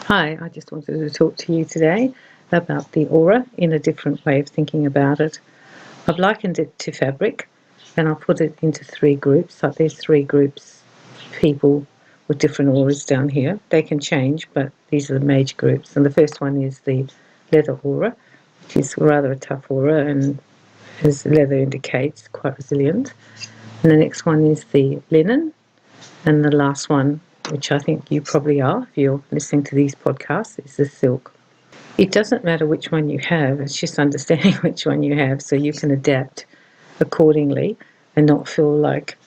Hi, I just wanted to talk to you today about the aura in a different way of thinking about it. I've likened it to fabric and I've put it into three groups. Like there's three groups of people with different auras down here. They can change, but these are the major groups. And the first one is the leather aura, which is rather a tough aura and, as leather indicates, quite resilient. And the next one is the linen. And the last one, which I think you probably are if you're listening to these podcasts, is the silk. It doesn't matter which one you have, it's just understanding which one you have so you can adapt accordingly and not feel like,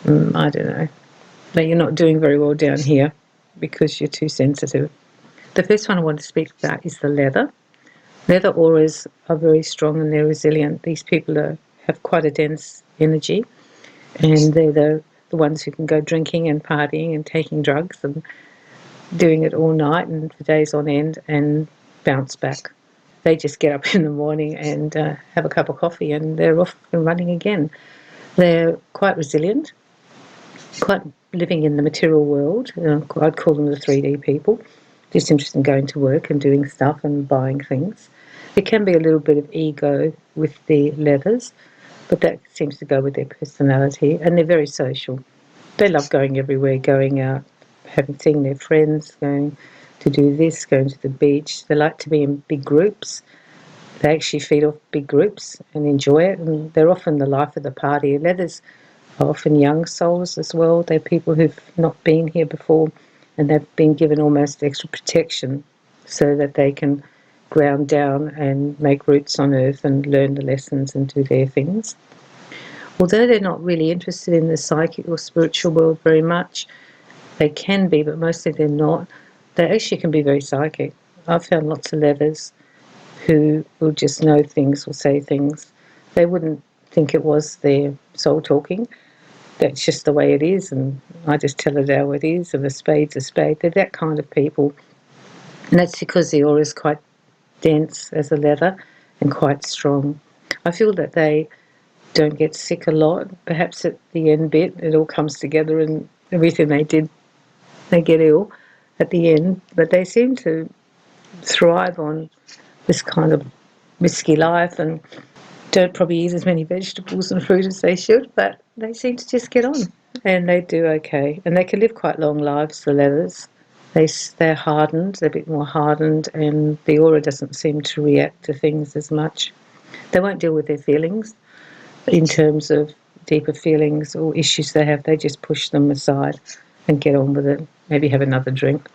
I don't know, that you're not doing very well down here because you're too sensitive. The first one I want to speak about is the leather. Leather auras are very strong and they're resilient. These people have quite a dense energy, and they're the ones who can go drinking and partying and taking drugs and doing it all night and for days on end and bounce back. They just get up in the morning and have a cup of coffee and they're off and running again. They're quite resilient, quite living in the material world. I'd call them the 3D people, just interested in going to work and doing stuff and buying things. There can be a little bit of ego with the leathers, but that seems to go with their personality, and they're very social. They love going everywhere, going out, seeing their friends, going to do this, going to the beach. They like to be in big groups. They actually feed off big groups and enjoy it, and they're often the life of the party. Leathers are often young souls as well. They're people who've not been here before, and they've been given almost extra protection so that they can ground down and make roots on earth and learn the lessons and do their things. Although they're not really interested in the psychic or spiritual world very much, they can be, but mostly they're not. They actually can be very psychic. I've found lots of leathers who will just know things or say things. They wouldn't think it was their soul talking. That's just the way it is, and I just tell it how it is, and a spade's a spade. They're that kind of people. And that's because the aura is quite dense as a leather and quite strong. I feel that they don't get sick a lot. Perhaps at the end bit, it all comes together and everything they did, they get ill at the end. But they seem to thrive on this kind of risky life and don't probably eat as many vegetables and fruit as they should, but they seem to just get on and they do okay. And they can live quite long lives, the leathers. They're hardened, they're a bit more hardened, and the aura doesn't seem to react to things as much. They won't deal with their feelings in terms of deeper feelings or issues they have. They just push them aside and get on with it, maybe have another drink.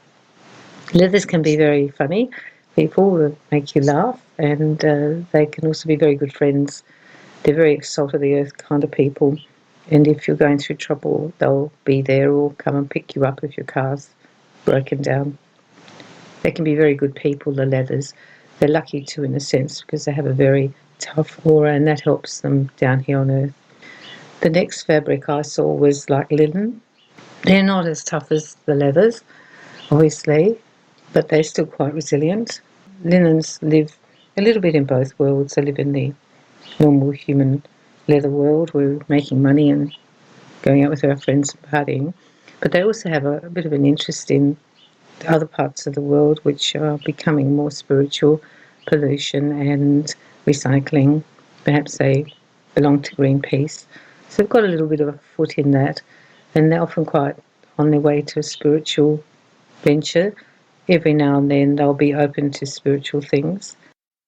Leathers can be very funny people that make you laugh, and they can also be very good friends. They're very salt of the earth kind of people, and if you're going through trouble, they'll be there or come and pick you up if your car's broken down. They can be very good people, the leathers. They're lucky too, in a sense, because they have a very tough aura, and that helps them down here on earth. The next fabric I saw was like linen. They're not as tough as the leathers, obviously, but they're still quite resilient. Linens live a little bit in both worlds. They live in the normal human leather world. We're making money and going out with our friends and partying. But they also have a bit of an interest in other parts of the world which are becoming more spiritual, pollution and recycling. Perhaps they belong to Greenpeace. So they've got a little bit of a foot in that, and they're often quite on their way to a spiritual venture. Every now and then they'll be open to spiritual things.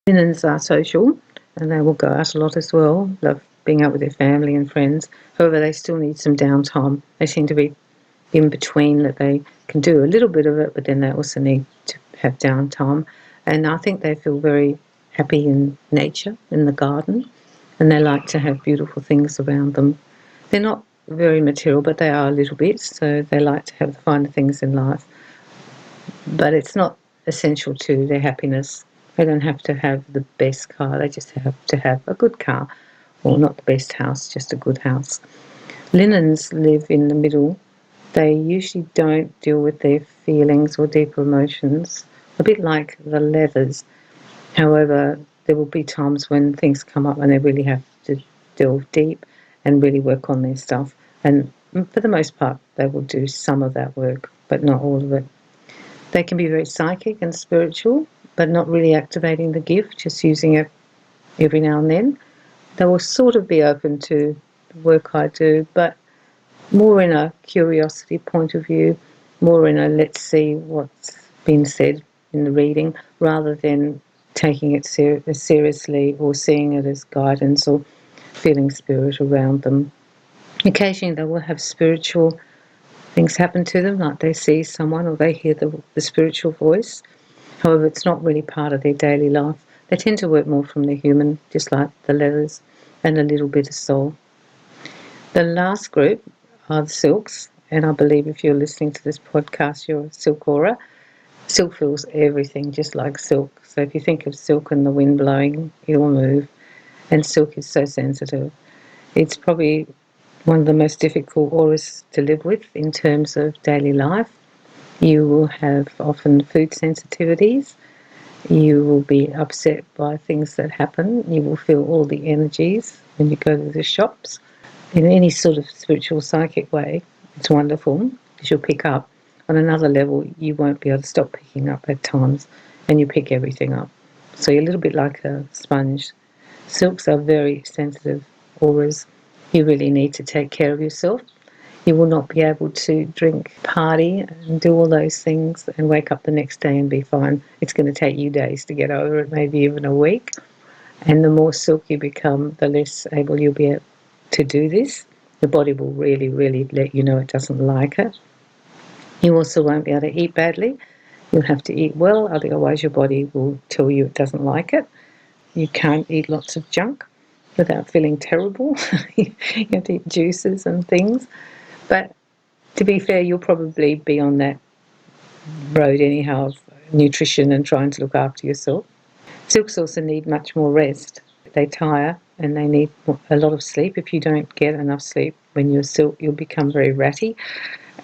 Linens are social, and they will go out a lot as well, love being out with their family and friends. However, they still need some downtime. They seem to be in between, that they can do a little bit of it, but then they also need to have downtime. And I think they feel very happy in nature, in the garden, and they like to have beautiful things around them. They're not very material, but they are a little bit, so they like to have the finer things in life. But it's not essential to their happiness. They don't have to have the best car, they just have to have a good car, or not the best house, just a good house. Linens live in the middle. They usually don't deal with their feelings or deeper emotions, a bit like the leathers. However, there will be times when things come up and they really have to delve deep and really work on their stuff. And for the most part, they will do some of that work, but not all of it. They can be very psychic and spiritual, but not really activating the gift, just using it every now and then. They will sort of be open to the work I do, but more in a curiosity point of view, more in a let's see what's been said in the reading, rather than taking it seriously or seeing it as guidance or feeling spirit around them. Occasionally they will have spiritual things happen to them, like they see someone or they hear the spiritual voice. However, it's not really part of their daily life. They tend to work more from the human, just like the leathers, and a little bit of soul. The last group are the silks, and I believe if you're listening to this podcast, you're a silk aura. Silk feels everything, just like silk. So if you think of silk and the wind blowing, it will move. And silk is so sensitive. It's probably one of the most difficult auras to live with in terms of daily life. You will have often food sensitivities. You will be upset by things that happen. You will feel all the energies when you go to the shops. In any sort of spiritual psychic way, it's wonderful because you'll pick up. On another level, you won't be able to stop picking up at times, and you pick everything up. So you're a little bit like a sponge. Silks are very sensitive auras. You really need to take care of yourself. You will not be able to drink, party, and do all those things and wake up the next day and be fine. It's going to take you days to get over it, maybe even a week. And the more silk you become, the less able you'll be to do this. The body will really, really let you know it doesn't like it. You also won't be able to eat badly. You'll have to eat well, otherwise your body will tell you it doesn't like it. You can't eat lots of junk without feeling terrible. You have to eat juices and things. But to be fair, you'll probably be on that road anyhow of nutrition and trying to look after yourself. Silks also need much more rest. They tire and they need a lot of sleep. If you don't get enough sleep when you're silk, you'll become very ratty,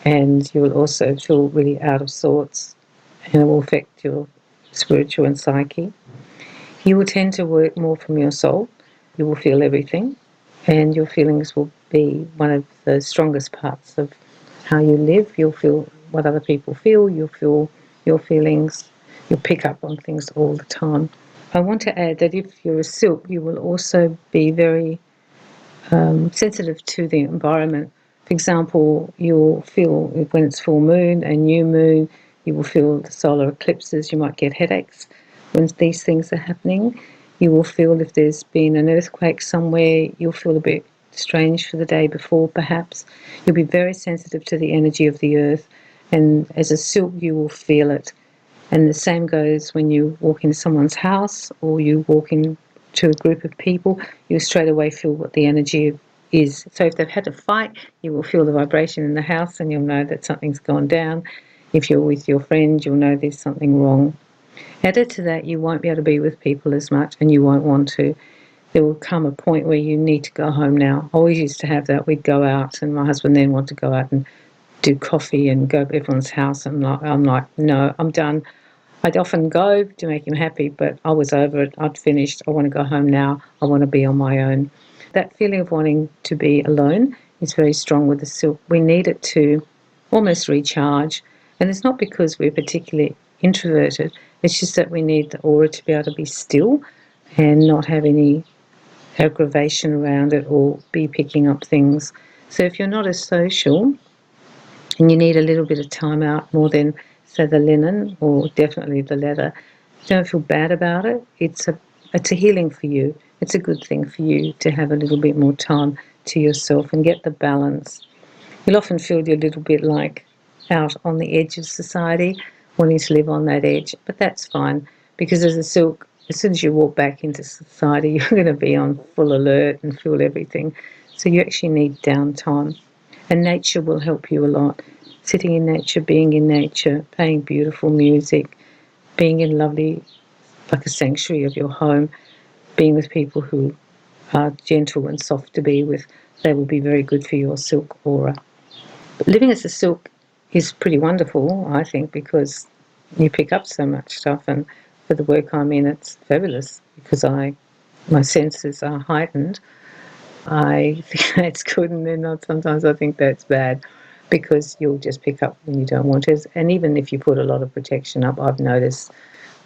and you will also feel really out of sorts, and it will affect your spiritual and psyche. You will tend to work more from your soul. You will feel everything, and your feelings will be one of the strongest parts of how you live. You'll feel what other people feel. You'll feel your feelings. You'll pick up on things all the time. I want to add that if you're a silk, you will also be very sensitive to the environment. For example, you'll feel when it's full moon and new moon, you will feel the solar eclipses. You might get headaches when these things are happening. You will feel if there's been an earthquake somewhere, you'll feel a bit strange for the day before, perhaps. You'll be very sensitive to the energy of the earth, and as a silk, you will feel it. And the same goes when you walk into someone's house or you walk into a group of people, you straight away feel what the energy is. So if they've had a fight, you will feel the vibration in the house and you'll know that something's gone down. If you're with your friend, you'll know there's something wrong. Added to that, you won't be able to be with people as much and you won't want to. There will come a point where you need to go home now. I always used to have that. We'd go out and my husband then wanted to go out and do coffee and go to everyone's house. I'm like, no, I'm done. I'd often go to make him happy, but I was over it. I'd finished. I want to go home now. I want to be on my own. That feeling of wanting to be alone is very strong with the silk. We need it to almost recharge. And it's not because we're particularly introverted. It's just that we need the aura to be able to be still and not have any aggravation around it or be picking up things. So if you're not as social and you need a little bit of time out more than, say, the linen or definitely the leather, don't feel bad about it. It's a healing for you. It's a good thing for you to have a little bit more time to yourself and get the balance. You'll often feel you're a little bit like out on the edge of society, wanting to live on that edge, but that's fine because as a silk, as soon as you walk back into society, you're going to be on full alert and feel everything. So you actually need downtime. And nature will help you a lot. Sitting in nature, being in nature, playing beautiful music, being in lovely, like a sanctuary of your home, being with people who are gentle and soft to be with, they will be very good for your silk aura. But living as a silk is pretty wonderful, I think, because you pick up so much stuff, and for the work I'm in, it's fabulous because my senses are heightened. I think that's good, and then sometimes I think that's bad. because you'll just pick up when you don't want it. And even if you put a lot of protection up, I've noticed,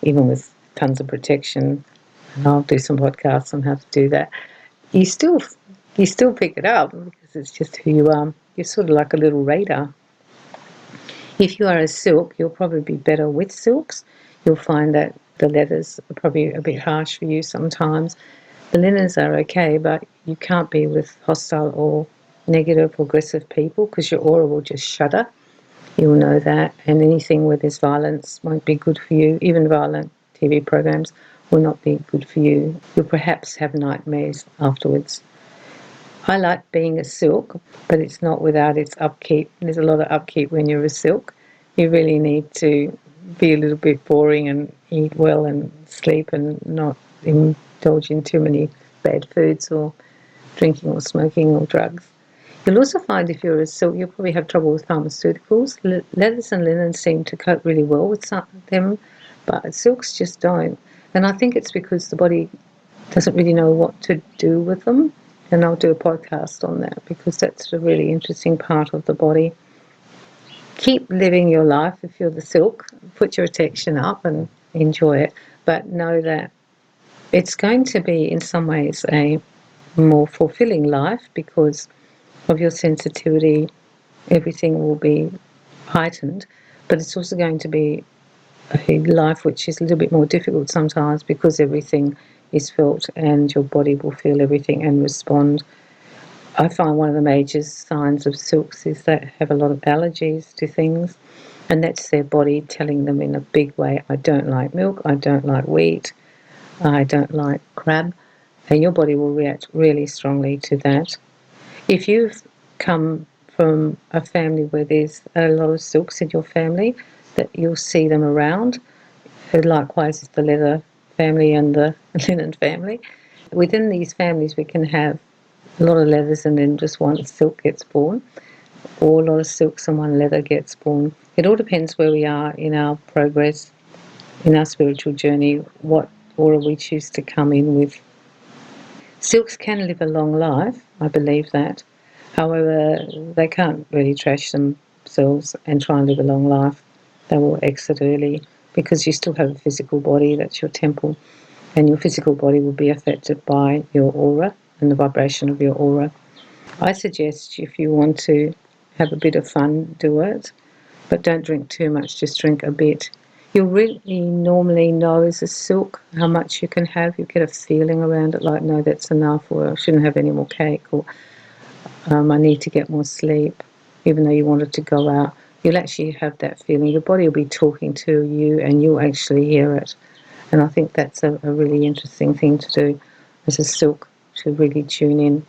even with tons of protection, and I'll do some podcasts on how to do that, you still pick it up because it's just who you are. You're sort of like a little radar. If you are a silk, you'll probably be better with silks. You'll find that the leathers are probably a bit harsh for you sometimes. The linens are okay, but you can't be with hostile or negative or aggressive people because your aura will just shudder. You'll know that. And anything where there's violence won't be good for you. Even violent TV programs will not be good for you. You'll perhaps have nightmares afterwards. I like being a silk, but it's not without its upkeep. There's a lot of upkeep when you're a silk. You really need to be a little bit boring and eat well and sleep and not indulge in too many bad foods or drinking or smoking or drugs. You'll also find if you're a silk, you'll probably have trouble with pharmaceuticals. Leathers and linens seem to cope really well with some of them, but silks just don't. And I think it's because the body doesn't really know what to do with them. And I'll do a podcast on that because that's a really interesting part of the body. Keep living your life if you're the silk. Put your protection up and enjoy it. But know that it's going to be, in some ways, a more fulfilling life because of your sensitivity. Everything will be heightened. But it's also going to be a life which is a little bit more difficult sometimes because everything is felt and your body will feel everything and respond. I find one of the major signs of silks is they have a lot of allergies to things, and that's their body telling them in a big way, I don't like milk, I don't like wheat, I don't like crab, and your body will react really strongly to that. If you've come from a family where there's a lot of silks in your family, that you'll see them around. Likewise, the leather family and the linen family. Within these families, we can have a lot of leathers and then just one silk gets born, or a lot of silks and one leather gets born. It all depends where we are in our progress, in our spiritual journey, what aura we choose to come in with. Silks can live a long life, I believe that. However, they can't really trash themselves and try and live a long life. They will exit early because you still have a physical body, that's your temple, and your physical body will be affected by your aura and the vibration of your aura. I suggest if you want to have a bit of fun, do it, but don't drink too much, just drink a bit. You'll really normally know as a silk how much you can have. You get a feeling around it like, no, that's enough, or I shouldn't have any more cake, or I need to get more sleep, even though you wanted to go out. You'll actually have that feeling. Your body will be talking to you and you'll actually hear it. And I think that's a really interesting thing to do as a silk, to really tune in.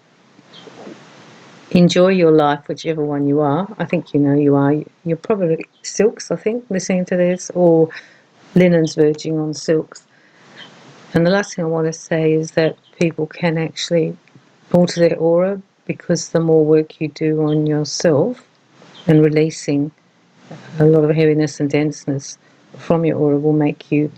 Enjoy your life, whichever one you are. I think you know you are. You're probably silks, I think, listening to this, or linens verging on silks. And the last thing I want to say is that people can actually alter their aura because the more work you do on yourself and releasing a lot of heaviness and denseness from your aura will make you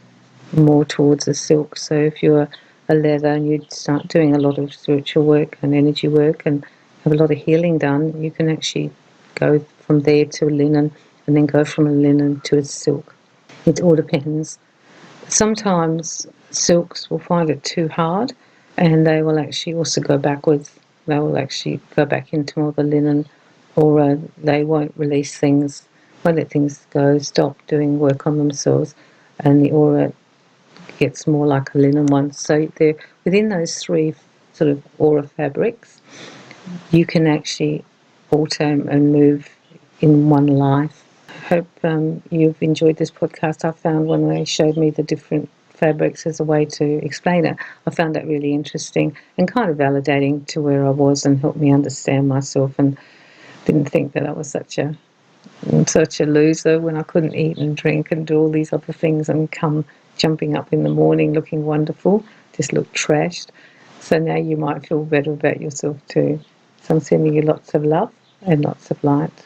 more towards a silk. So if you're a leather and you start doing a lot of spiritual work and energy work and have a lot of healing done, you can actually go from there to a linen and then go from a linen to a silk. It all depends. Sometimes silks will find it too hard and they will actually also go backwards. They will actually go back into more of a linen, or they won't release things, won't let things go, stop doing work on themselves, and the aura gets more like a linen one. So they're within those three sort of aura fabrics, you can actually alter and move in one life. I hope you've enjoyed this podcast. I found when they showed me the different fabrics as a way to explain it, I found that really interesting and kind of validating to where I was and helped me understand myself, and didn't think that I was such a loser when I couldn't eat and drink and do all these other things and come jumping up in the morning looking wonderful, just look trashed. So now you might feel better about yourself too. So I'm sending you lots of love and lots of light.